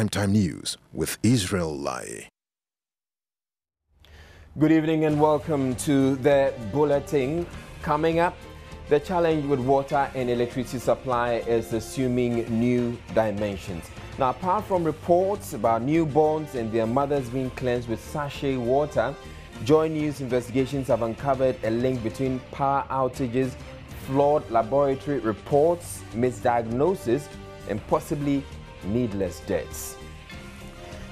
Primetime News with Israel Lai. Good evening and welcome to the bulletin. Coming up, the challenge with water and electricity supply is assuming new dimensions. Now, apart from reports about newborns and their mothers being cleansed with sachet water, Joy News investigations have uncovered a link between power outages, flawed laboratory reports, misdiagnosis, and possibly needless deaths.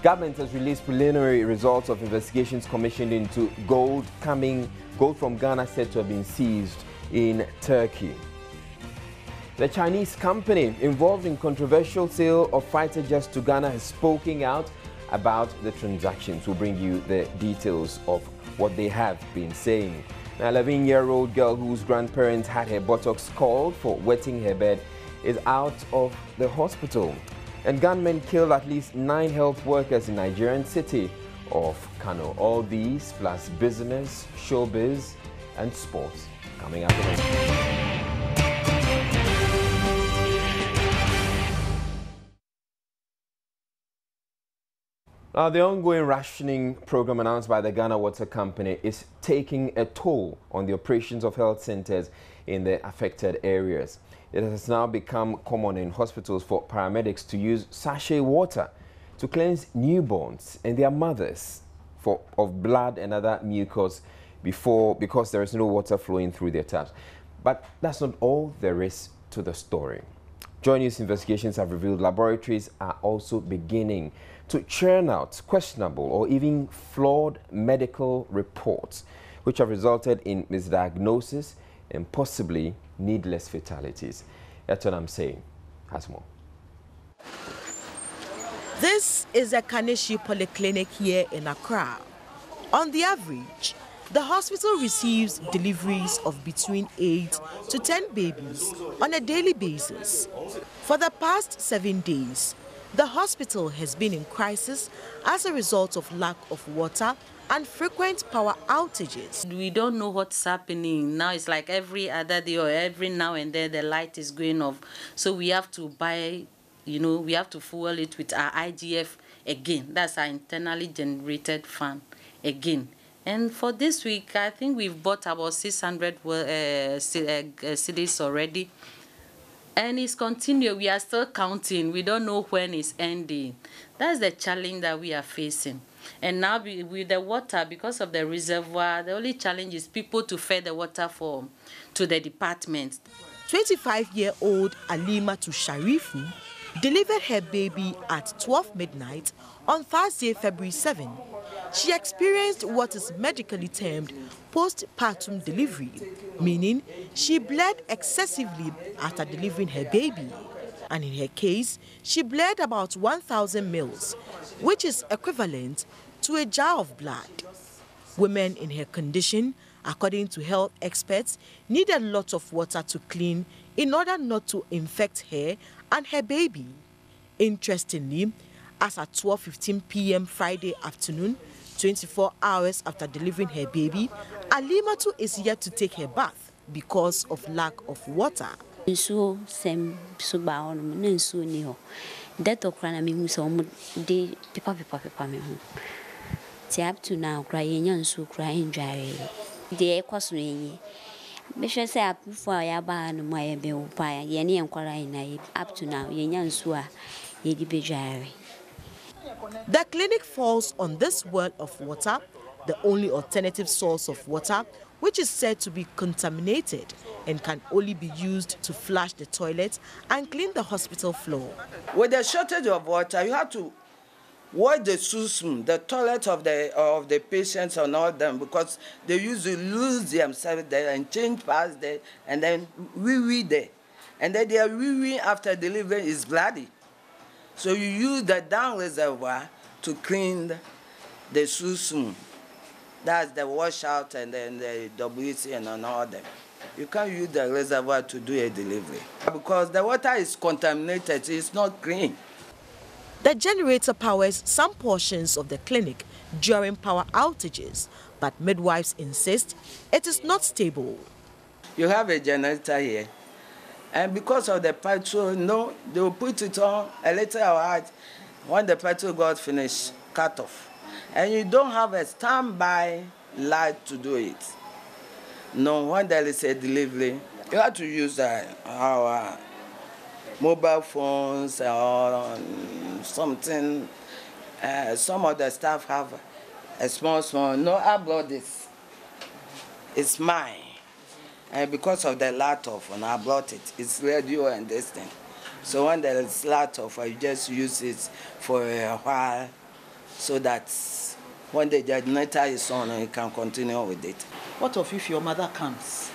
Government has released preliminary results of investigations commissioned into gold from Ghana said to have been seized in Turkey. The Chinese company involved in controversial sale of fighter jets to Ghana has spoken out about the transactions. We'll bring you the details of what they have been saying. An 11-year-old girl whose grandparents had her buttocks called for wetting her bed is out of the hospital. And gunmen killed at least 9 health workers in Nigerian city of Kano. All these plus business, showbiz, and sports coming up next. Now, the ongoing rationing program announced by the Ghana Water Company is taking a toll on the operations of health centers in the affected areas. It has now become common in hospitals for paramedics to use sachet water to cleanse newborns and their mothers of blood and other mucus because there is no water flowing through their taps. But that's not all there is to the story. Joy News investigations have revealed laboratories are also beginning to churn out questionable or even flawed medical reports, which have resulted in misdiagnosis and possibly needless fatalities. That's what I'm saying. Has more. This is a Kaneshi Polyclinic here in Accra. On the average, the hospital receives deliveries of between 8 to 10 babies on a daily basis. For the past 7 days, the hospital has been in crisis as a result of lack of water and frequent power outages. We don't know what's happening. Now it's like every other day or every now and then the light is going off. So we have to buy, we have to fuel it with our IGF again. That's our internally generated fan again. And for this week, I think we've bought about 600 cedis already. And it's continuing. We are still counting. We don't know when it's ending. That's the challenge that we are facing. And now with the water, because of the reservoir, the only challenge is people to feed the water to the department. 25-year-old Alimatu Sharifu delivered her baby at 12 midnight on Thursday, February 7. She experienced what is medically termed postpartum delivery, meaning she bled excessively after delivering her baby. And in her case, she bled about 1,000 mils, which is equivalent to a jar of blood. Women in her condition, according to health experts, need a lot of water to clean in order not to infect her and her baby. Interestingly, as at 12:15 p.m. Friday afternoon, 24 hours after delivering her baby, Alimatu is yet to take her bath because of lack of water. Up to now, crying so crying dry. The equation. Bishop say up for Yaban, my bill pie, Yenny and crying up to now, Yenyan Sua, Yedi Bejari. The clinic falls on this well of water, the only alternative source of water, which is said to be contaminated and can only be used to flush the toilet and clean the hospital floor. With the shortage of water, you have to wash the susum, the toilet of the patients and all them, because they usually lose themselves there and change pads there and then wee there. And then their wee after delivery is bloody. So you use the down reservoir to clean the susum. That's the washout and then the WC and all them. You can't use the reservoir to do a delivery because the water is contaminated, it's not clean. The generator powers some portions of the clinic during power outages, but midwives insist it is not stable. You have a generator here, and because of the petrol, no, they will put it on a little hard, When the petrol got finished, cut off. And you don't have a standby light to do it. No, when there is a delivery, you have to use our mobile phones or something. Some of the staff have a small phone. No, I brought this. It's mine. And because of the laptop, when I brought it, it's radio and this thing. So when there is laptop, I just use it for a while so that when the generator is on, you can continue with it. What if your mother comes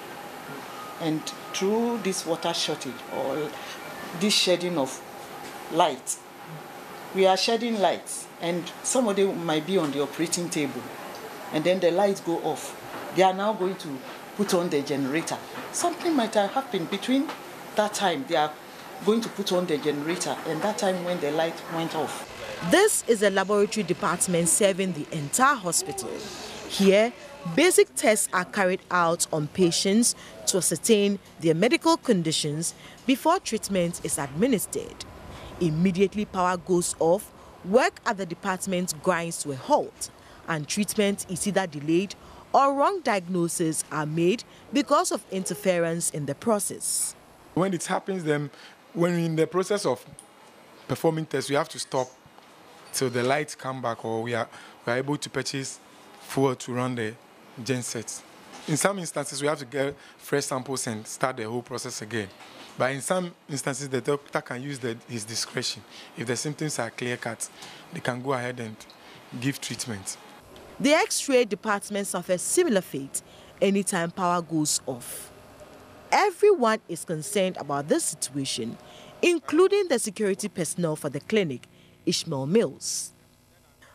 and through this water shortage or this shedding of light, we are shedding lights and somebody might be on the operating table and then the lights go off. They are now going to put on the generator. Something might have happened between that time. They are going to put on the generator and that time when the light went off. This is a laboratory department serving the entire hospital. Here, basic tests are carried out on patients to ascertain their medical conditions before treatment is administered. Immediately power goes off, work at the department grinds to a halt, and treatment is either delayed or wrong diagnoses are made because of interference in the process. When it happens, then when we're in the process of performing tests, we have to stop till the lights come back, or we are able to purchase fuel to run the gensets. In some instances, we have to get fresh samples and start the whole process again. But in some instances, the doctor can use his discretion. If the symptoms are clear-cut, they can go ahead and give treatment. The X-ray department suffers similar fate anytime power goes off. Everyone is concerned about this situation, including the security personnel for the clinic, Ishmael Mills.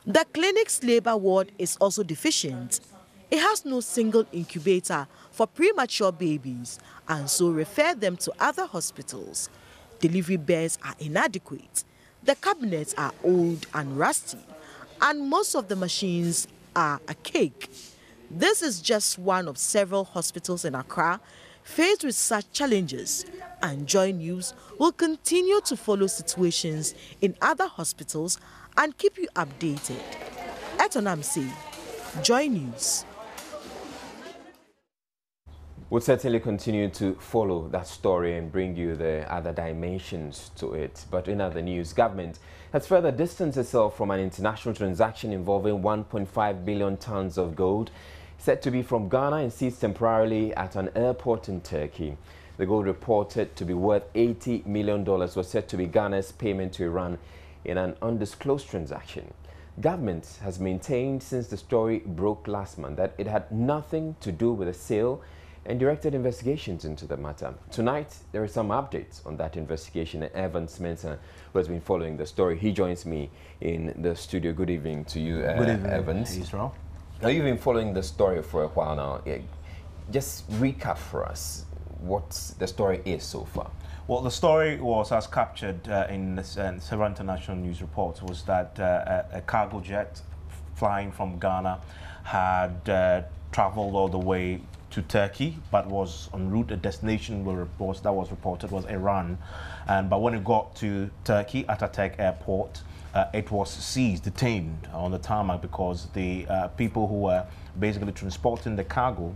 The clinic's labor ward is also deficient. It has no single incubator for premature babies and so refer them to other hospitals. Delivery beds are inadequate. The cabinets are old and rusty, and most of the machines are archaic. This is just one of several hospitals in Accra faced with such challenges, and Joy News will continue to follow situations in other hospitals and keep you updated. Etonamsi, Joy News. We'll certainly continue to follow that story and bring you the other dimensions to it. But in other news, government has further distanced itself from an international transaction involving 1.5 billion tons of gold said to be from Ghana and seized temporarily at an airport in Turkey. The gold reported to be worth $80 million was said to be Ghana's payment to Iran in an undisclosed transaction. Government has maintained since the story broke last month that it had nothing to do with the sale and directed investigations into the matter. Tonight, there are some updates on that investigation. Evans Mensah, who has been following the story, he joins me in the studio. Good evening to you, Good evening, Evans. Israel. Now, you've been following the story for a while now. Just recap for us what the story is so far. Well, the story was, as captured in several international news reports, was that a cargo jet flying from Ghana had traveled all the way to Turkey, but was en route. A destination that was reported was Iran. But when it got to Turkey, Ataturk Airport, it was seized, detained on the tarmac because the people who were basically transporting the cargo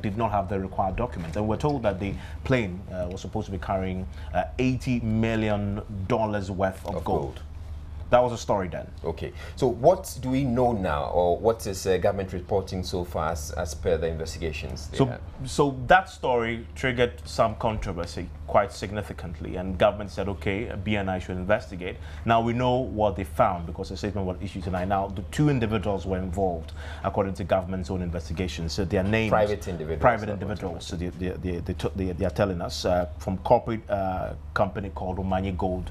did not have the required documents. And we're told that the plane was supposed to be carrying $80 million worth of gold. That was a story then. Okay. So what do we know now, or what is government reporting so far as per the investigations? So that story triggered some controversy quite significantly, and government said, okay, BNI should investigate. Now we know what they found because the statement was issued tonight. Now the two individuals were involved, according to government's own investigation. So their names, private individuals. So they are telling us from corporate company called Omani Gold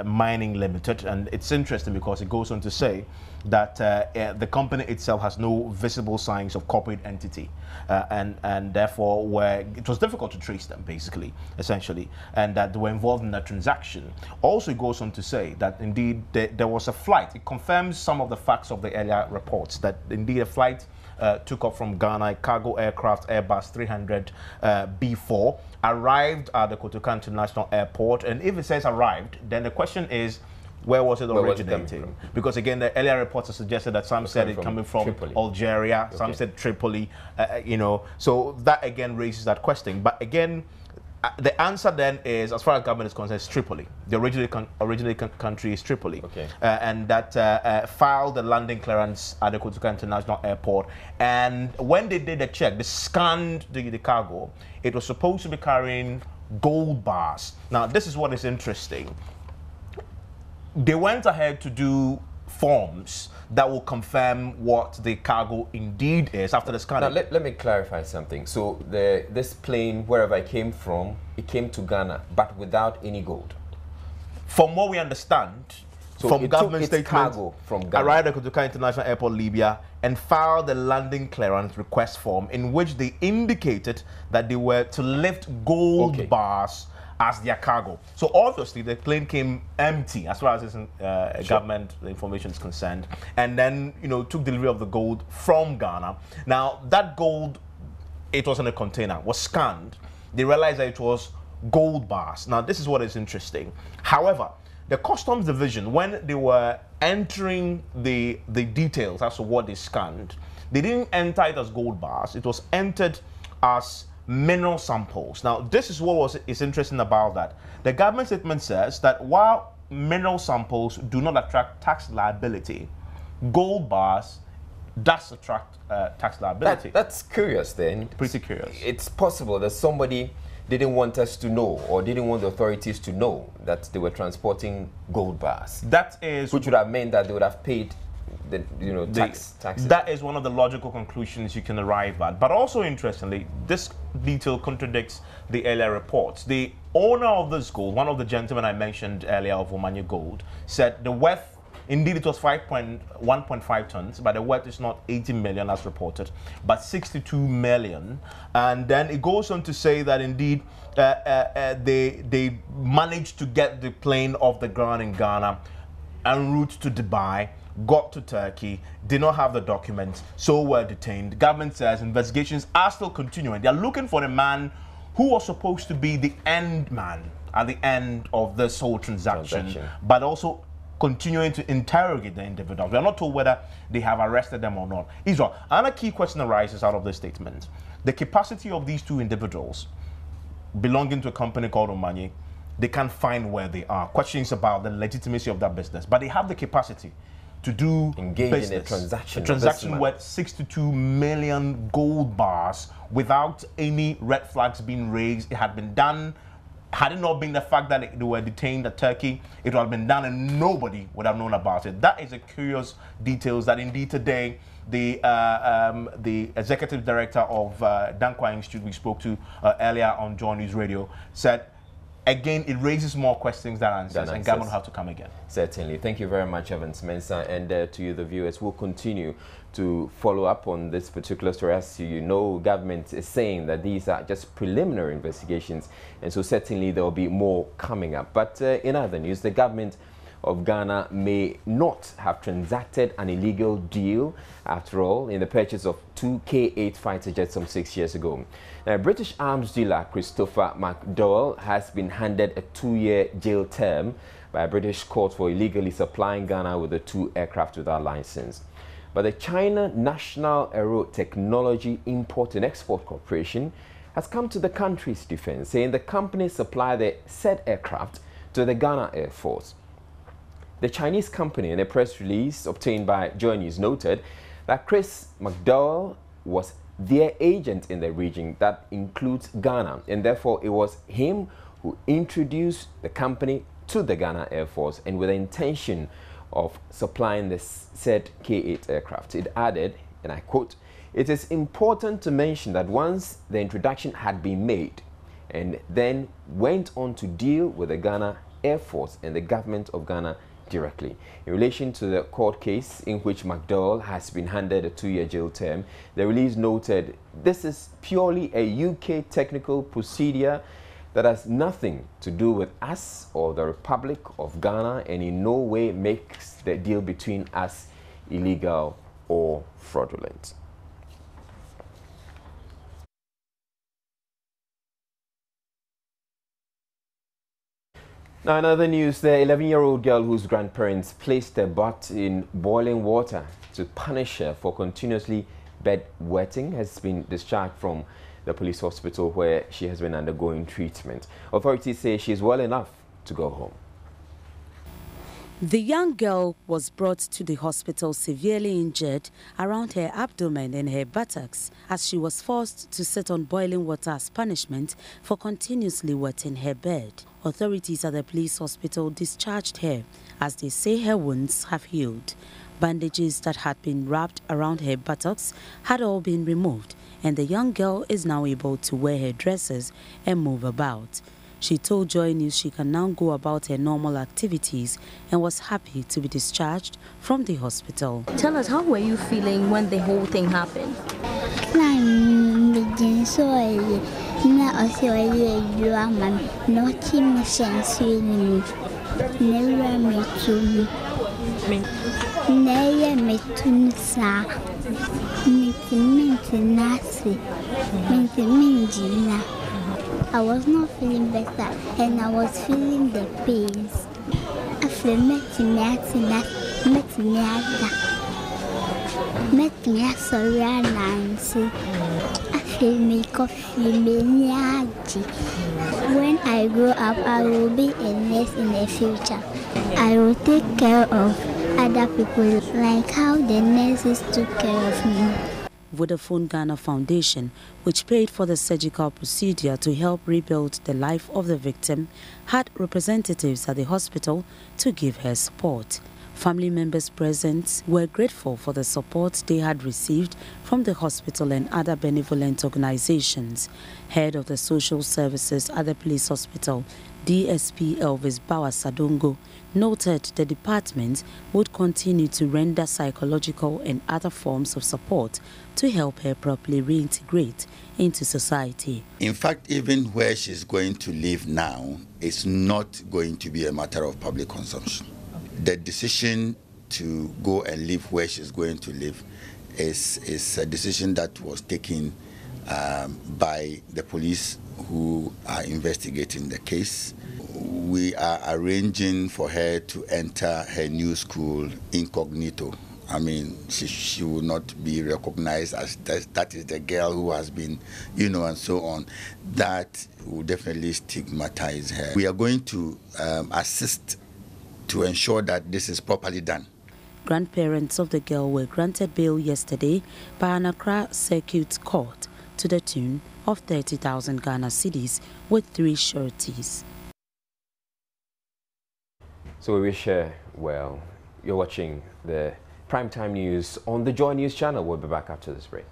Mining Limited. And it's interesting because it goes on to say that the company itself has no visible signs of corporate entity, and therefore it was difficult to trace them, basically, essentially, and that they were involved in that transaction. Also, it goes on to say that indeed there was a flight. It confirms some of the facts of the earlier reports that indeed a flight took off from Ghana, a cargo aircraft Airbus 300 B4, arrived at the Kotoka International Airport. And if it says arrived, then the question is, Where was it Where was it originating? coming from? Because again, the earlier reports have suggested that some said it coming from Tripoli. Algeria, some said Tripoli, you know. So that again raises that question. But again, the answer then is, as far as government is concerned, it's Tripoli. The original country is Tripoli. Okay. And that filed the landing clearance at the Kotoka International Airport. And when they did the check, they scanned the cargo. It was supposed to be carrying gold bars. Now, this is what is interesting. They went ahead to do forms that will confirm what the cargo indeed is after the scanning. Now, let me clarify something. So this plane, wherever it came from, it came to Ghana, but without any gold. From what we understand, So from it government took its statements, cargo from Ghana. arrived at Kotoka International Airport, Libya, and filed the landing clearance request form in which they indicated that they were to lift gold bars as their cargo. So obviously the plane came empty as far as this government information is concerned, and then took delivery of the gold from Ghana. Now that gold, it was in a container, was scanned. They realized that it was gold bars. Now this is what is interesting. However, the Customs Division, when they were entering the details as to what they scanned, they didn't enter it as gold bars. It was entered as mineral samples. Now, this is what is interesting about that. The government statement says that while mineral samples do not attract tax liability, gold bars does attract tax liability. That's curious then. Pretty curious. It's possible that somebody didn't want us to know, or didn't want the authorities to know, that they were transporting gold bars. That is, which would have meant that they would have paid the taxes. That is one of the logical conclusions you can arrive at. But also interestingly, this detail contradicts the earlier reports. The owner of this gold, one of the gentlemen I mentioned earlier of Omanye Gold, said the worth, indeed it was 1.5 tons, but the worth is not 80 million as reported, but 62 million. And then it goes on to say that indeed they managed to get the plane off the ground in Ghana en route to Dubai, got to Turkey, did not have the documents, so were detained. The government says investigations are still continuing. They are looking for the man who was supposed to be the end man at the end of this whole transaction. But also continuing to interrogate the individuals. We are not told whether they have arrested them or not. Israel, another key question arises out of this statement. The capacity of these two individuals belonging to a company called Omanye, they can't find where they are. Questions about the legitimacy of that business, but they have the capacity to do engage in a transaction. A transaction worth 62 million gold bars without any red flags being raised. It had been done. Had it not been the fact that they were detained at Turkey, it would have been done and nobody would have known about it. That is a curious details that indeed today the executive director of Dankwa Institute we spoke to earlier on Joy News Radio said, again, it raises more questions than answers, and government will have to come again. Certainly. Thank you very much, Evans Mensah, and to you, the viewers. We'll continue to follow up on this particular story. As you know, government is saying that these are just preliminary investigations, and so certainly there will be more coming up. But in other news, the government of Ghana may not have transacted an illegal deal, after all, in the purchase of 2 K-8 fighter jets some 6 years ago. British arms dealer Christopher McDowell has been handed a 2-year jail term by a British court for illegally supplying Ghana with the 2 aircraft without license. But the China National Aero Technology Import and Export Corporation has come to the country's defense, saying the company supplied the said aircraft to the Ghana Air Force. The Chinese company, in a press release obtained by Joy News, noted that Chris McDowell was their agent in the region that includes Ghana, and therefore it was him who introduced the company to the Ghana Air Force, and with the intention of supplying the said K-8 aircraft. It added, and I quote, "It is important to mention that once the introduction had been made, and then went on to deal with the Ghana Air Force and the government of Ghana directly." In relation to the court case in which McDowell has been handed a 2-year jail term, the release noted this is purely a UK technical procedure that has nothing to do with us or the Republic of Ghana, and in no way makes the deal between us illegal or fraudulent. Now, another news, the 11-year-old girl whose grandparents placed her butt in boiling water to punish her for continuously bedwetting has been discharged from the police hospital where she has been undergoing treatment. Authorities say she is well enough to go home. The young girl was brought to the hospital severely injured around her abdomen and her buttocks as she was forced to sit on boiling water as punishment for continuously wetting her bed. Authorities at the police hospital discharged her as they say her wounds have healed. Bandages that had been wrapped around her buttocks had all been removed, and the young girl is now able to wear her dresses and move about. She told Joy News she can now go about her normal activities and was happy to be discharged from the hospital. Tell us, how were you feeling when the whole thing happened? I was not feeling better and I was feeling the pains. After when I grow up, I will be a nurse in the future. I will take care of other people like how the nurses took care of me. Vodafone Ghana Foundation, which paid for the surgical procedure to help rebuild the life of the victim, had representatives at the hospital to give her support. Family members present were grateful for the support they had received from the hospital and other benevolent organizations. Head of the social services at the police hospital, DSP Elvis Bawasadongo, noted the department would continue to render psychological and other forms of support to help her properly reintegrate into society. In fact, even where she's going to live now, it's not going to be a matter of public consumption. The decision to go and live where she's going to live is a decision that was taken by the police who are investigating the case. We are arranging for her to enter her new school incognito. I mean, she will not be recognized as that is the girl who has been, and so on. That will definitely stigmatize her. We are going to assist to ensure that this is properly done. Grandparents of the girl were granted bail yesterday by an Accra Circuit Court to the tune of 30,000 Ghana cedis with 3 sureties. So we wish her well. You're watching the Primetime News on the Joy News channel. We'll be back after this break.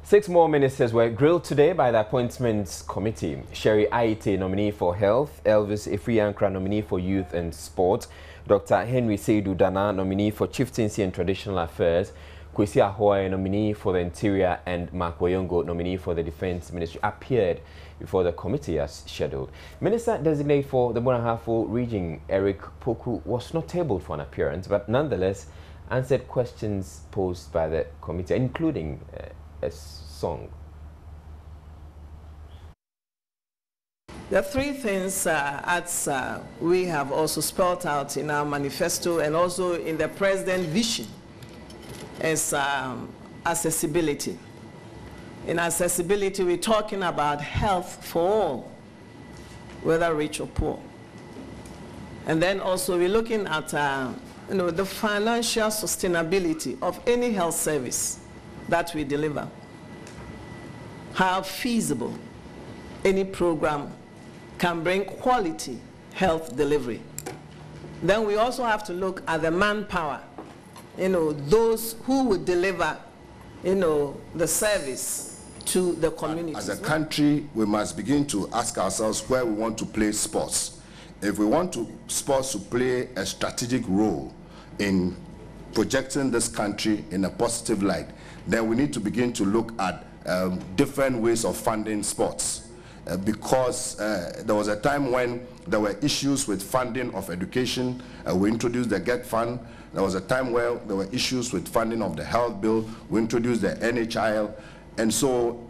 6 more ministers were grilled today by the Appointments Committee. Sherry Aite, nominee for Health; Elvis Ifriankra, nominee for Youth and Sport; Dr. Henry Seidu Dana, nominee for Chieftaincy and Traditional Affairs; Kwesi Ahoy, nominee for the Interior; and Mark Wayongo, nominee for the Defense Ministry, appeared before the committee as scheduled. Minister-designate for the Bonahafo region, Eric Poku, was not tabled for an appearance, but nonetheless answered questions posed by the committee, including a song. The 3 things we have also spelled out in our manifesto and also in the President's vision is accessibility. In accessibility, we're talking about health for all, whether rich or poor. And then also we're looking at the financial sustainability of any health service that we deliver. How feasible any program can bring quality health delivery. Then we also have to look at the manpower, those who would deliver, the service to the community. As a country, we must begin to ask ourselves where we want to place sports. If we want sports to play a strategic role in projecting this country in a positive light, then we need to begin to look at different ways of funding sports. Because there was a time when there were issues with funding of education. We introduced the GET Fund. There was a time where there were issues with funding of the health bill. We introduced the NHIL. And so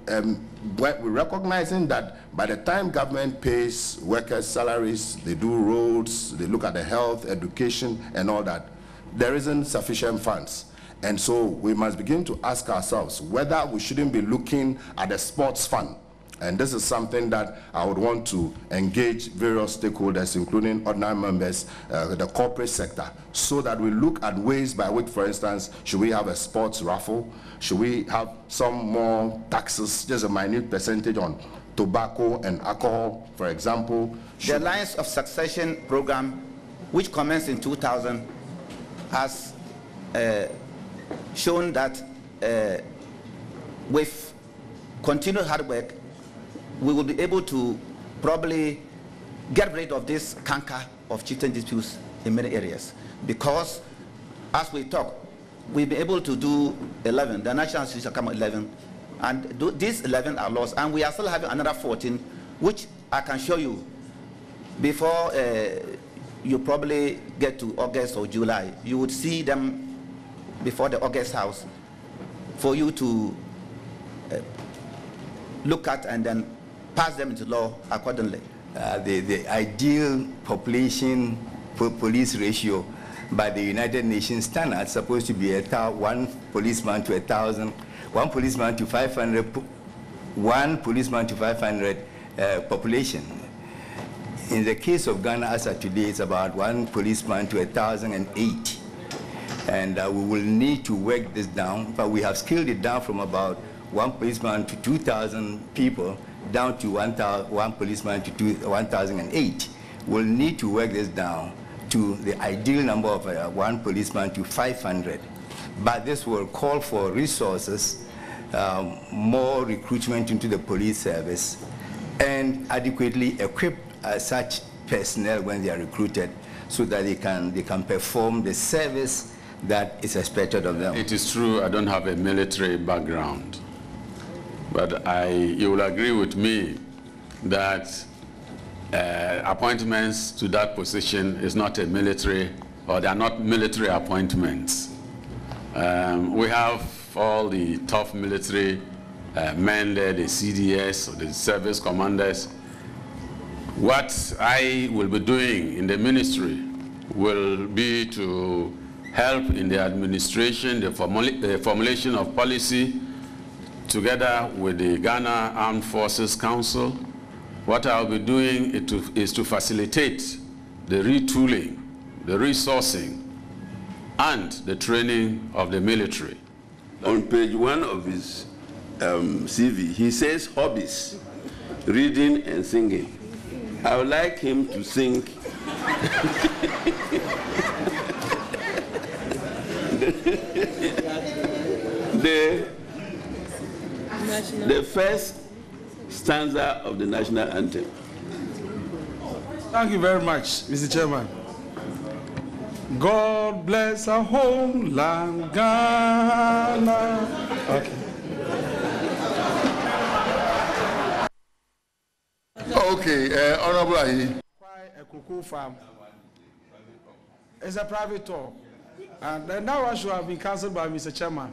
we're recognizing that by the time government pays workers' salaries, they do roads, they look at the health, education, and all that, there isn't sufficient funds. And so we must begin to ask ourselves whether we shouldn't be looking at the sports fund. And this is something that I would want to engage various stakeholders, including ordinary members, the corporate sector, so that we look at ways by which, for instance, should we have a sports raffle? Should we have some more taxes, just a minute percentage on tobacco and alcohol, for example? The Alliance of Succession program, which commenced in 2000, has shown that with continued hard work, we will be able to probably get rid of this canker of chieftain disputes in many areas. Because as we talk, we'll be able to do 11, the national institution come 11, and these 11 are lost, and we are still having another 14, which I can show you before you probably get to August or July. You would see them before the August House for you to look at and then pass them into law accordingly. The ideal population police ratio by the United Nations standards supposed to be 1 policeman to 1,000, 1 policeman to 500, 1 policeman to 500 population. In the case of Ghana, as of today, it's about 1 policeman to 1,008. And we will need to work this down, but we have scaled it down from about 1 policeman to 2,000 people down to 1 policeman to 1,008. We'll need to work this down to the ideal number of 1 policeman to 500. But this will call for resources, more recruitment into the police service, and adequately equip such personnel when they are recruited so that they can perform the service that is expected of them. It is true I don't have a military background, but you will agree with me that appointments to that position is not a military, or they are not military appointments. We have all the tough military men there, the CDS, or the service commanders. What I will be doing in the ministry will be to help in the administration, the formulation of policy, together with the Ghana Armed Forces Council. What I'll be doing is to facilitate the retooling, the resourcing, and the training of the military. On page 1 of his CV, he says hobbies, reading and singing. I would like him to sing the first stanza of the national anthem. Thank you very much, Mr. Chairman. God bless our homeland, Ghana. Okay. Okay, Honorable Ahi. A cocoa farm. It's a private talk. And that one should have been cancelled by Mr. Chairman.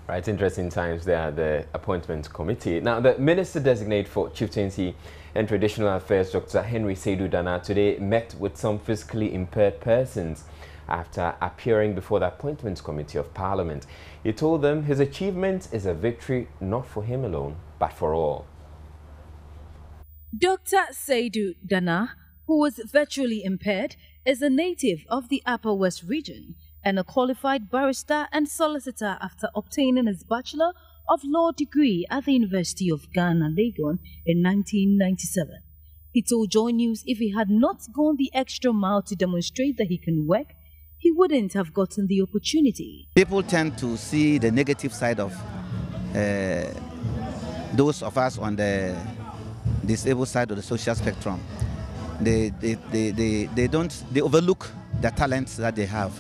Right, interesting times there at the Appointments Committee. Now, the Minister-designate for Chieftaincy and Traditional Affairs, Dr. Henry Seydou Dana, today met with some physically impaired persons after appearing before the Appointments Committee of Parliament. He told them his achievement is a victory not for him alone, but for all. Dr. Seydou Dana, who was virtually impaired, is a native of the Upper West region and a qualified barrister and solicitor after obtaining his Bachelor of Law degree at the University of Ghana, Legon, in 1997. He told Joy News if he had not gone the extra mile to demonstrate that he can work, he wouldn't have gotten the opportunity. People tend to see the negative side of those of us on the disabled side of the social spectrum. They overlook the talents that they have.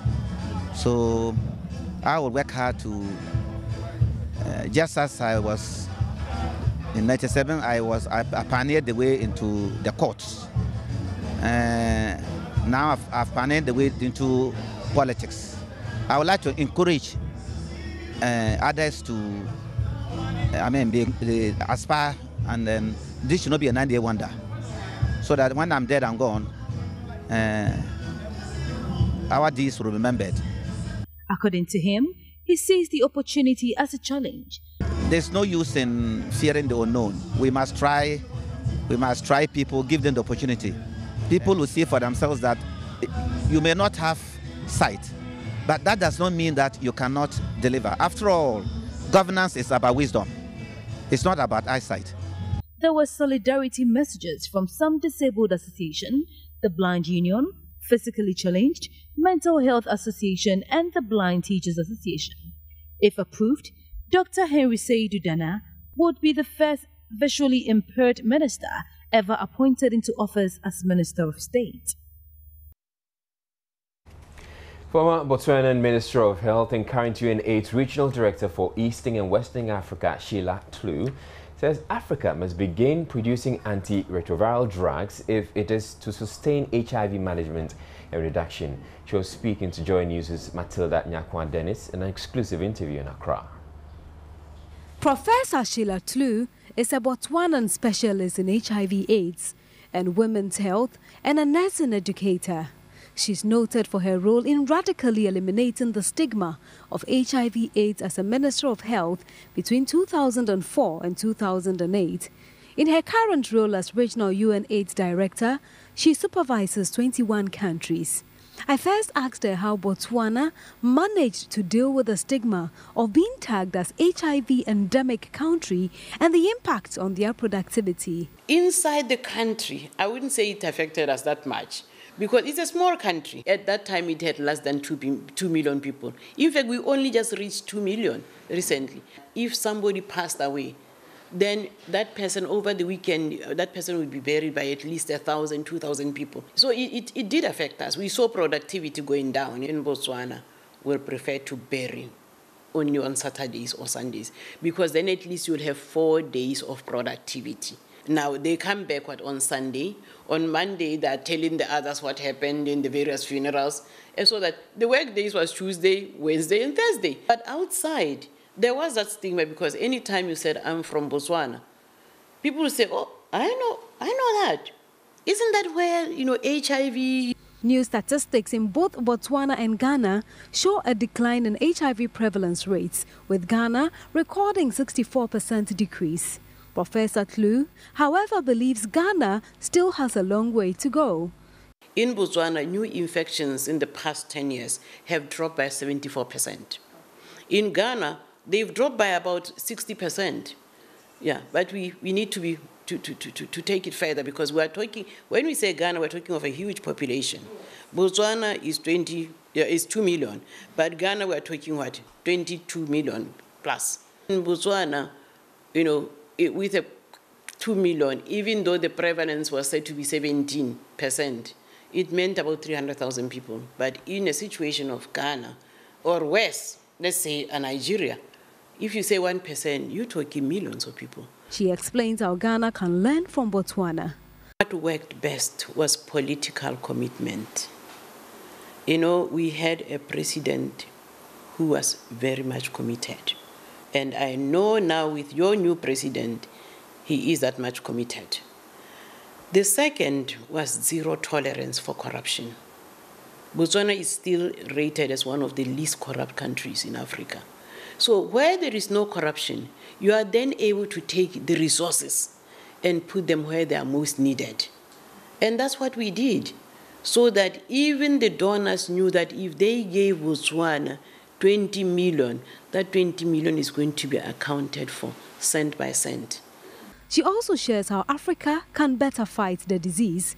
So I will work hard to, just as I was in 97, I pioneered the way into the courts. Now I've pioneered the way into politics. I would like to encourage others to, aspire, and then this should not be a 9-day wonder. So that when I'm dead and gone, our deeds will be remembered. According to him, he sees the opportunity as a challenge. There's no use in fearing the unknown. We must try people, give them the opportunity. People will see for themselves that you may not have sight, but that does not mean that you cannot deliver. After all, governance is about wisdom. It's not about eyesight. There were solidarity messages from some disabled association, the Blind Union, Physically Challenged, Mental Health Association, and the Blind Teachers Association. If approved, Dr. Henry Seydou Dana would be the first visually impaired minister ever appointed into office as Minister of State. Former Botswanan Minister of Health and current UNAIDS Regional Director for Eastern and Western Africa, Sheila Tlu, says Africa must begin producing antiretroviral drugs if it is to sustain HIV management and reduction. She was speaking to Joy News' Matilda Nyakwa Dennis in an exclusive interview in Accra. Professor Sheila Tlu is a Botswanan specialist in HIV/AIDS and women's health and a nursing educator. She's noted for her role in radically eliminating the stigma of HIV/AIDS as a Minister of Health between 2004 and 2008. In her current role as Regional UNAIDS Director, she supervises 21 countries. I first asked her how Botswana managed to deal with the stigma of being tagged as HIV endemic country and the impact on their productivity. Inside the country, I wouldn't say it affected us that much because it's a small country. At that time, it had less than 2 million people. In fact, we only just reached 2 million recently. If somebody passed away, then that person over the weekend, that person would be buried by at least 1,000, 2,000 people. So it did affect us. We saw productivity going down. In Botswana, we'll prefer to bury only on Saturdays or Sundays because then at least you'll have 4 days of productivity. Now, they come back on Sunday. On Monday, they're telling the others what happened in the various funerals. And so that the work days was Tuesday, Wednesday, and Thursday. But outside, there was that stigma because anytime you said, I'm from Botswana, people would say, oh, I know that. Isn't that where, HIV... New statistics in both Botswana and Ghana show a decline in HIV prevalence rates, with Ghana recording 64% decrease. Professor Tlu, however, believes Ghana still has a long way to go. In Botswana, new infections in the past 10 years have dropped by 74%. In Ghana, they've dropped by about 60%. Yeah, but we need to take it further because we are talking, when we say Ghana, we're talking of a huge population. Botswana is 2 million, but Ghana we're talking what? 22 million plus. In Botswana, with a 2 million, even though the prevalence was said to be 17%, it meant about 300,000 people. But in a situation of Ghana or worse, let's say Nigeria, if you say 1%, you're talking millions of people. She explains how Ghana can learn from Botswana. What worked best was political commitment. We had a president who was very much committed. And I know now with your new president, he is that much committed. The second was zero tolerance for corruption. Botswana is still rated as one of the least corrupt countries in Africa. So where there is no corruption, you are then able to take the resources and put them where they are most needed. And that's what we did, so that even the donors knew that if they gave Botswana 20 million, that 20 million is going to be accounted for cent by cent. She also shares how Africa can better fight the disease.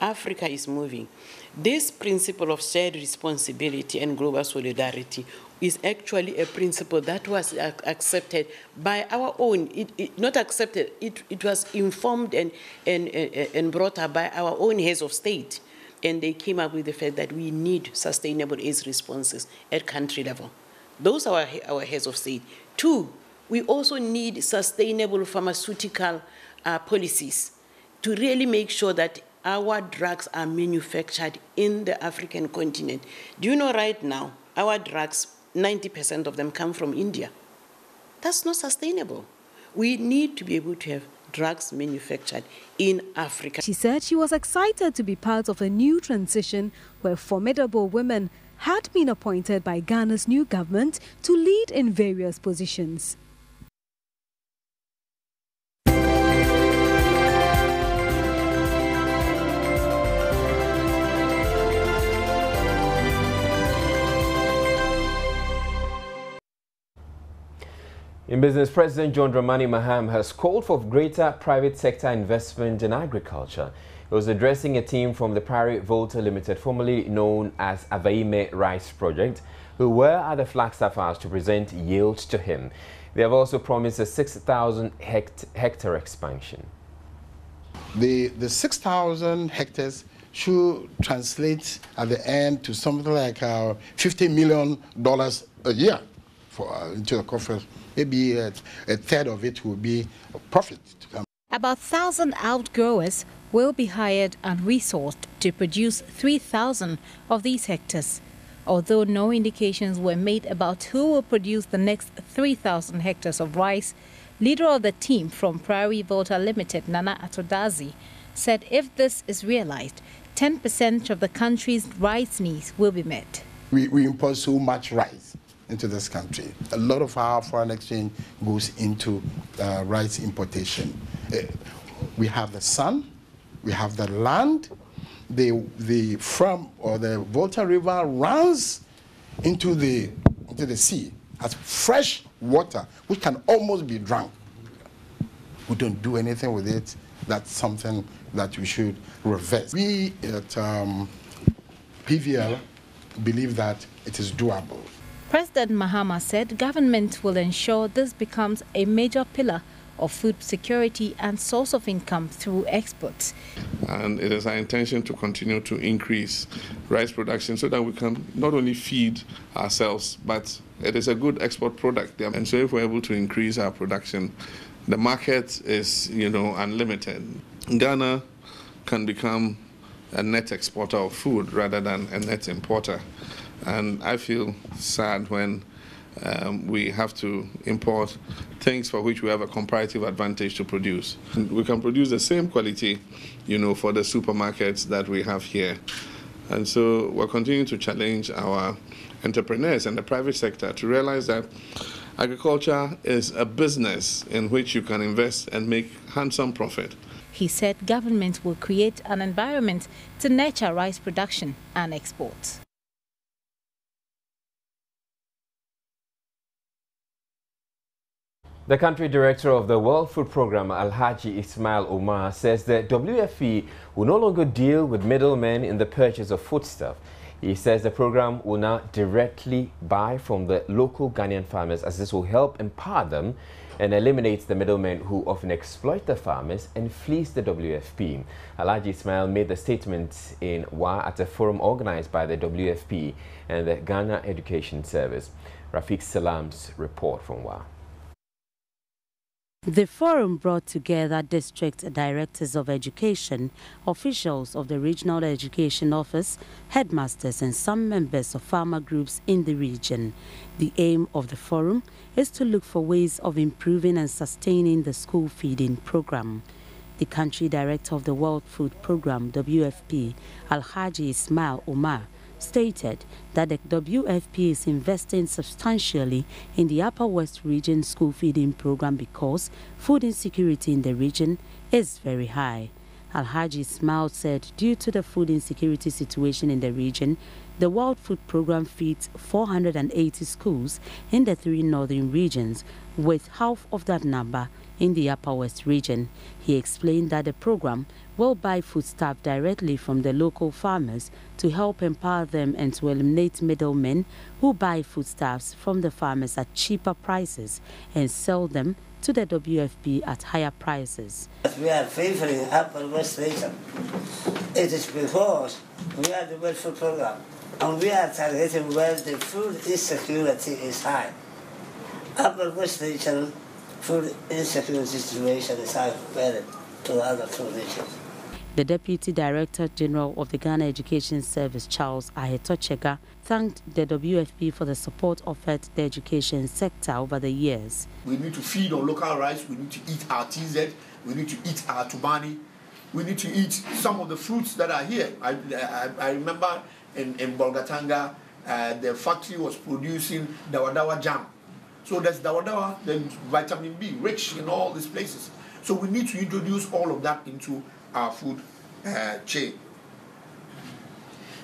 Africa is moving. This principle of shared responsibility and global solidarity is actually a principle that was accepted by our own. Not accepted, it was informed and brought up by our own heads of state. And they came up with the fact that we need sustainable AIDS responses at country level. Those are our heads of state. 2, we also need sustainable pharmaceutical policies to really make sure that our drugs are manufactured in the African continent. Do you know right now, Our drugs, 90% of them come from India. That's not sustainable. We need to be able to have drugs manufactured in Africa. She said she was excited to be part of a new transition where formidable women had been appointed by Ghana's new government to lead in various positions. In business, President John Dramani Mahama has called for greater private sector investment in agriculture. He was addressing a team from the Prairie Volta Limited, formerly known as Avaime Rice Project, who were at the Flagstaff House to present yields to him. They have also promised a 6,000 hectare expansion. The 6,000 hectares should translate at the end to something like $50 million a year into the coffers. Maybe a third of it will be a profit. About 1,000 outgrowers will be hired and resourced to produce 3,000 of these hectares. Although no indications were made about who will produce the next 3,000 hectares of rice, leader of the team from Prairie Volta Limited, Nana Atodazi, said if this is realized, 10% of the country's rice needs will be met. We import so much rice into this country. A lot of our foreign exchange goes into rice importation. We have the sun, we have the land, the farm or the Volta River runs into the sea as fresh water, which can almost be drunk. We don't do anything with it. That's something that we should reverse. We at PVL believe that it is doable. President Mahama said government will ensure this becomes a major pillar of food security and source of income through exports. And it is our intention to continue to increase rice production so that we can not only feed ourselves, but it is a good export product. And so if we're able to increase our production, the market is, unlimited. Ghana can become a net exporter of food rather than a net importer. And I feel sad when we have to import things for which we have a comparative advantage to produce. And we can produce the same quality, for the supermarkets that we have here. And so we're continuing to challenge our entrepreneurs and the private sector to realize that agriculture is a business in which you can invest and make handsome profit. He said government will create an environment to nurture rice production and exports. The country director of the World Food Programme, Alhaji Ismail Omar, says that WFP will no longer deal with middlemen in the purchase of foodstuff. He says the program will now directly buy from the local Ghanaian farmers, as this will help empower them and eliminate the middlemen who often exploit the farmers and fleece the WFP. Alhaji Ismail made the statement in Wa at a forum organized by the WFP and the Ghana Education Service. Rafiq Salam's report from Wa. The forum brought together district directors of education, officials of the Regional Education Office, headmasters and some members of farmer groups in the region. The aim of the forum is to look for ways of improving and sustaining the school feeding program. The country director of the World Food Programme, WFP, Alhaji Ismail Omar, stated that the WFP is investing substantially in the Upper West Region school feeding program because food insecurity in the region is very high. Alhaji Ismail said due to the food insecurity situation in the region, the World Food Programme feeds 480 schools in the 3 northern regions, with half of that number in the Upper West region. He explained that the program will buy foodstuff directly from the local farmers to help empower them and to eliminate middlemen who buy foodstuffs from the farmers at cheaper prices and sell them to the WFP at higher prices. We are favoring Upper West region. It is because we are the World Food Programme and we are targeting where the food insecurity is high. Upper West region food insecurity situation is high compared to the other 2 regions. The Deputy Director General of the Ghana Education Service, Charles Ahetochega, thanked the WFP for the support offered the education sector over the years. We need to feed on local rice, we need to eat our TZ, we need to eat our Tubani, we need to eat some of the fruits that are here. I remember in Bolgatanga, the factory was producing Dawadawa jam. So there's Dawadawa, then vitamin B, rich in all these places. So we need to introduce all of that into our food chain.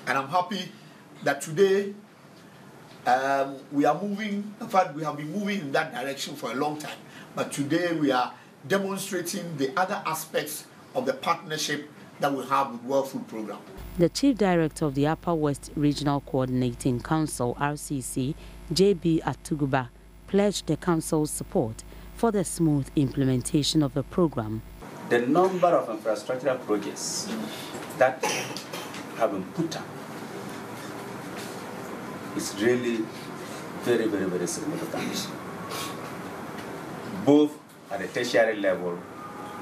And I'm happy that today we are moving, in fact we have been moving in that direction for a long time, but today we are demonstrating the other aspects of the partnership that we have with World Food Programme. The Chief Director of the Upper West Regional Coordinating Council, RCC, J.B. Atuguba, pledged the Council's support for the smooth implementation of the program. The number of infrastructural projects that have been put up is really very, very, very significant, both at the tertiary level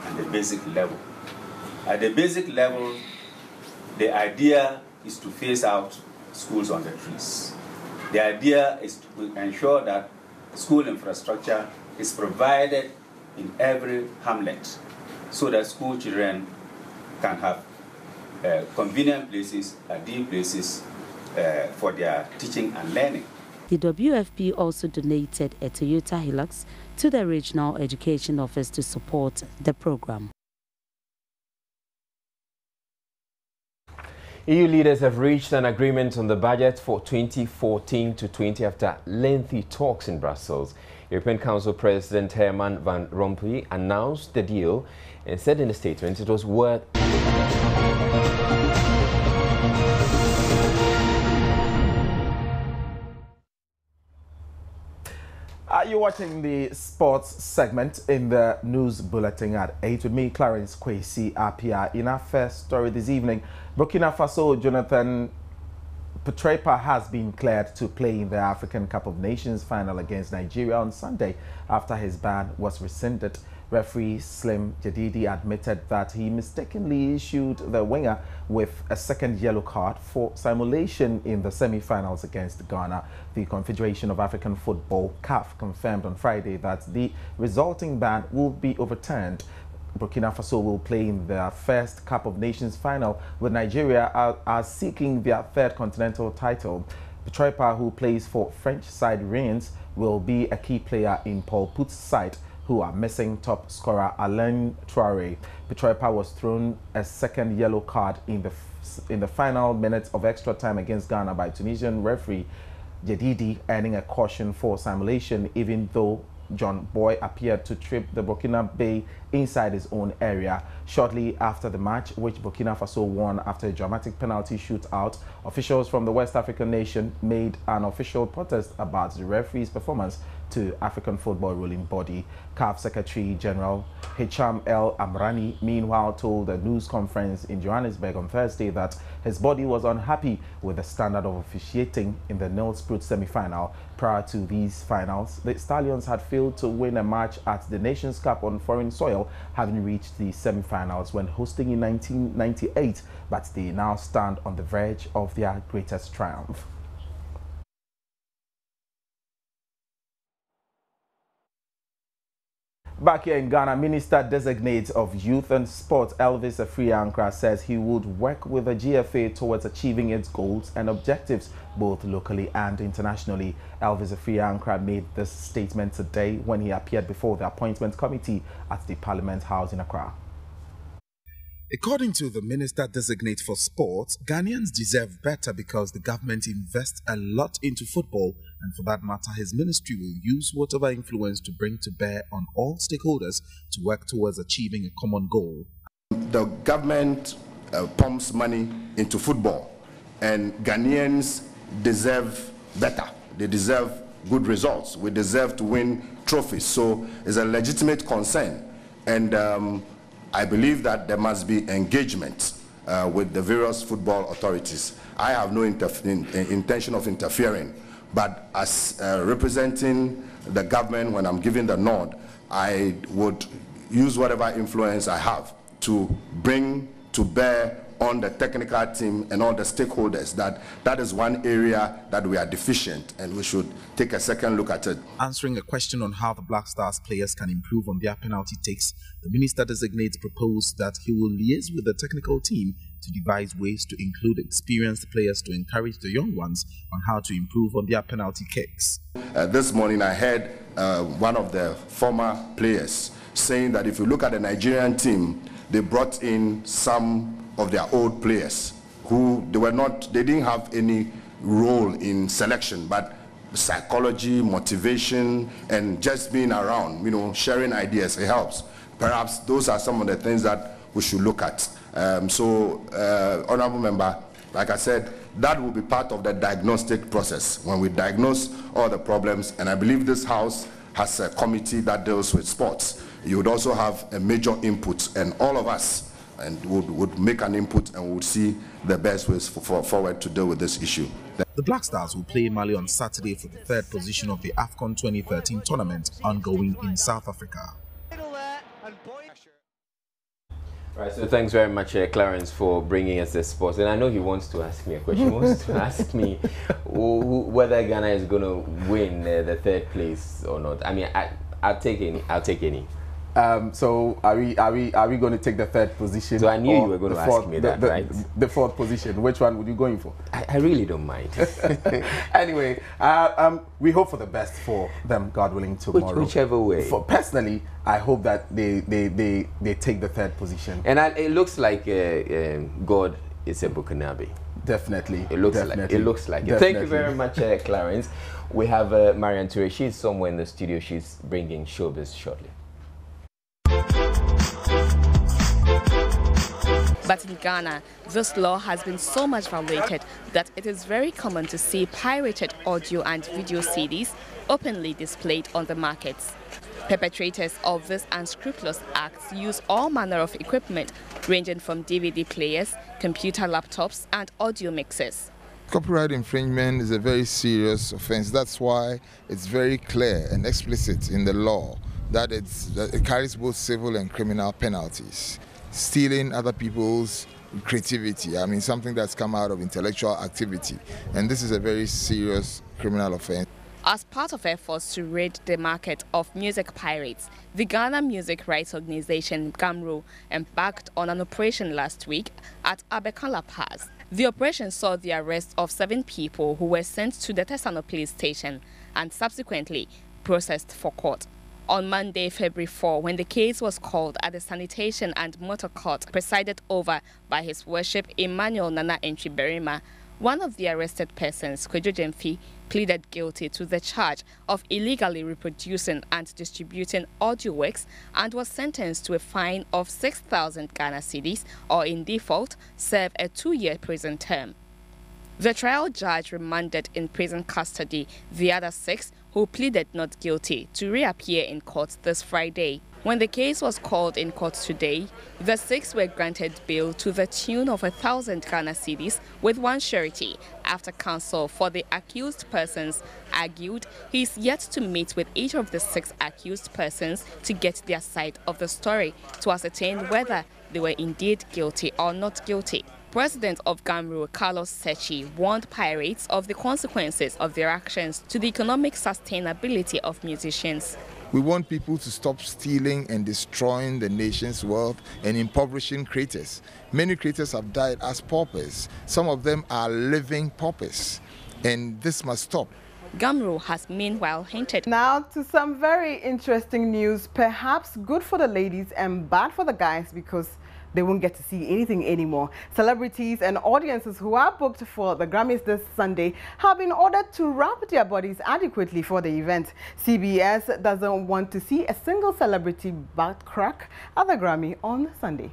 and the basic level. At the basic level, the idea is to phase out schools on the trees. The idea is to ensure that school infrastructure is provided in every hamlet so that school children can have convenient places, ideal places for their teaching and learning. The WFP also donated a Toyota Hilux to the Regional Education Office to support the program. EU leaders have reached an agreement on the budget for 2014 to 20 after lengthy talks in Brussels. European Council President Herman Van Rompuy announced the deal and said in a statement it was worth You're watching the sports segment in the news bulletin at 8 with me, Clarence Kwesi Apia. In our first story this evening, Burkina Faso Jonathan Petrepa has been cleared to play in the African Cup of Nations final against Nigeria on Sunday after his ban was rescinded. Referee Slim Jadidi admitted that he mistakenly issued the winger with a second yellow card for simulation in the semi-finals against Ghana. The Confederation of African Football, CAF, confirmed on Friday that the resulting ban will be overturned. Burkina Faso will play in their first Cup of Nations final with Nigeria as seeking their third continental title. Petrepa, who plays for French side Reims, will be a key player in Paul Put's side, who are missing top scorer Alain Traoré. Petrepa was thrown a second yellow card in the final minutes of extra time against Ghana by Tunisian referee Jadidi, earning a caution for simulation, even though John Boy appeared to trip the Burkinabe inside his own area. Shortly after the match, which Burkina Faso won after a dramatic penalty shootout, officials from the West African nation made an official protest about the referee's performance to African football ruling body. CAF Secretary General Hicham El Amrani, meanwhile, told a news conference in Johannesburg on Thursday that his body was unhappy with the standard of officiating in the Nilsproot semi-final. Prior to these finals, the Stallions had failed to win a match at the Nations Cup on foreign soil, having reached the semi-finals when hosting in 1998, but they now stand on the verge of their greatest triumph. Back here in Ghana, Minister-designate of Youth and Sport Elvis Afriankra says he would work with the GFA towards achieving its goals and objectives both locally and internationally. Elvis Afriankra made this statement today when he appeared before the appointment committee at the Parliament House in Accra. According to the Minister-designate for Sports, Ghanaians deserve better because the government invests a lot into football, and for that matter, his ministry will use whatever influence to bring to bear on all stakeholders to work towards achieving a common goal. The government pumps money into football, and Ghanaians deserve better. They deserve good results. We deserve to win trophies. So it's a legitimate concern, and I believe that there must be engagement with the various football authorities. I have no intention of interfering, but as representing the government, when I'm giving the nod, I would use whatever influence I have to bring to bear on the technical team and all the stakeholders. That is one area that we are deficient, and we should take a second look at it. Answering a question on how the Black Stars players can improve on their penalty takes, the minister-designate proposed that he will liaise with the technical team to devise ways to include experienced players to encourage the young ones on how to improve on their penalty kicks. This morning I heard one of the former players saying that if you look at the Nigerian team, they brought in some of their old players who they didn't have any role in selection, but psychology, motivation, and just being around, sharing ideas, it helps. Perhaps those are some of the things that we should look at. Honorable Member, like I said, that will be part of the diagnostic process when we diagnose all the problems, and I believe this House has a committee that deals with sports. You would also have a major input, and all of us would make an input and would see the best ways forward to deal with this issue. The Black Stars will play Mali on Saturday for the third position of the AFCON 2013 tournament ongoing in South Africa. Right, so thanks very much, Clarence, for bringing us the sports. And I know he wants to ask me a question. He wants to ask me whether Ghana is going to win the third place or not. I mean, I'll take any. I'll take any. So are we going to take the third position? So I knew you were going to ask me that, right? The fourth position. Which one would you going for? I really don't mind. Anyway, we hope for the best for them, God willing, tomorrow. Whichever way. Personally, I hope that they take the third position. And it looks like God is a Burkinabe. Definitely. It looks like it. Thank you very much, Clarence. We have Marian Ture. She's somewhere in the studio. She's bringing showbiz shortly. But in Ghana, this law has been so much violated that it is very common to see pirated audio and video CDs openly displayed on the markets. Perpetrators of this unscrupulous acts use all manner of equipment, ranging from DVD players, computer laptops, and audio mixers. Copyright infringement is a very serious offense. That's why it's very clear and explicit in the law that it carries both civil and criminal penalties. Stealing other people's creativity, I mean, something that's come out of intellectual activity. And this is a very serious criminal offense. As part of efforts to rid the market of music pirates, the Ghana Music Rights Organization, GAMRO, embarked on an operation last week at Abekala Pass. The operation saw the arrest of 7 people who were sent to the Tesano police station and subsequently processed for court. On Monday, February 4, when the case was called at the Sanitation and Motor Court, presided over by His Worship Emmanuel Nana Entry-Berima, one of the arrested persons, Kwejo Jemfi, pleaded guilty to the charge of illegally reproducing and distributing audio works and was sentenced to a fine of 6,000 Ghana cedis, or in default, serve a 2-year prison term. The trial judge remanded in prison custody the other 6 who pleaded not guilty to reappear in court this Friday. When the case was called in court today, the 6 were granted bail to the tune of 1,000 Ghana cedis with 1 surety after counsel for the accused persons argued he is yet to meet with each of the 6 accused persons to get their side of the story to ascertain whether they were indeed guilty or not guilty. President of GAMRO, Carlos Sechi, warned pirates of the consequences of their actions to the economic sustainability of musicians. We want people to stop stealing and destroying the nation's wealth and impoverishing creators. Many creators have died as paupers. Some of them are living paupers, and this must stop. GAMRO has meanwhile hinted. Now to some very interesting news, perhaps good for the ladies and bad for the guys, because they won't get to see anything anymore. Celebrities and audiences who are booked for the Grammys this Sunday have been ordered to wrap their bodies adequately for the event. CBS doesn't want to see a single celebrity butt crack at the Grammy on Sunday.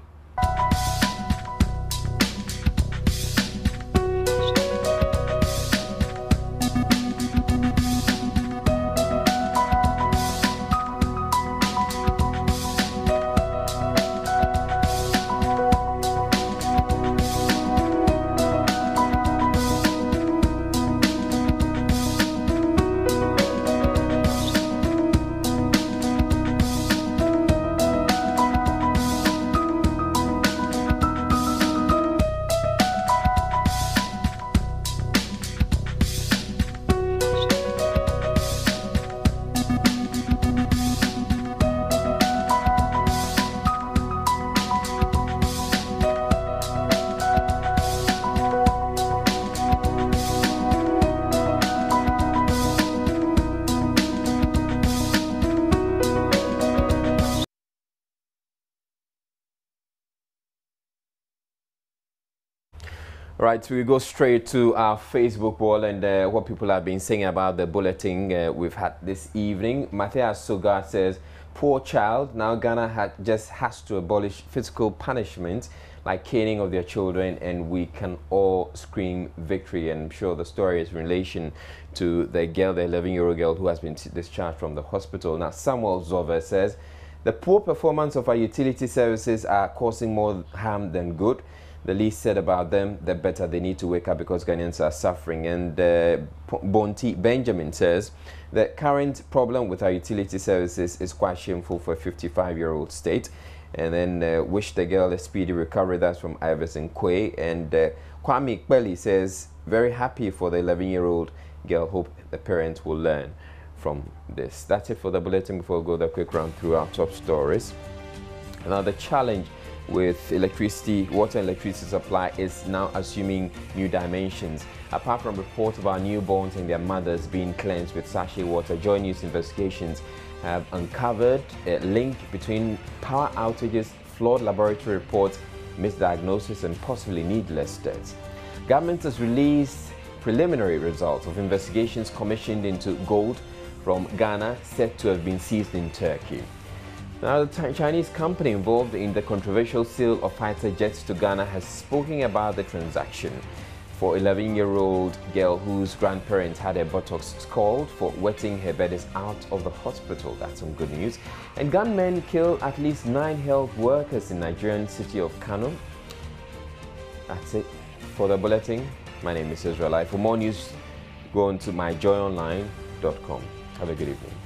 Right, so we go straight to our Facebook wall and what people have been saying about the bulletin we've had this evening. Matthias Sugar says, poor child, now Ghana just has to abolish physical punishment like caning of their children and we can all scream victory. And I'm sure the story is in relation to the girl, the 11-year-old girl who has been discharged from the hospital. Now, Samuel Zover says, the poor performance of our utility services are causing more harm than good. The least said about them, the better. They need to wake up because Ghanaians are suffering. And Bonti Benjamin says, the current problem with our utility services is quite shameful for a 55-year-old state. And then wish the girl a speedy recovery. That's from Iverson Quay. And Kwame Kpeli says, very happy for the 11-year-old girl. Hope the parents will learn from this. That's it for the bulletin. Before we go the quick round through our top stories. Now, the challenge with water and electricity supply is now assuming new dimensions. Apart from reports of our newborns and their mothers being cleansed with sachet water, Joy News investigations have uncovered a link between power outages, flawed laboratory reports, misdiagnosis and possibly needless deaths. Government has released preliminary results of investigations commissioned into gold from Ghana said to have been seized in Turkey. Now, the Chinese company involved in the controversial sale of fighter jets to Ghana has spoken about the transaction for 11-year-old girl whose grandparents had her buttocks scalded for wetting her beddies out of the hospital. That's some good news. And gunmen kill at least 9 health workers in Nigerian city of Kano. That's it for the bulletin. My name is Israel. For more news, go on to myjoyonline.com. Have a good evening.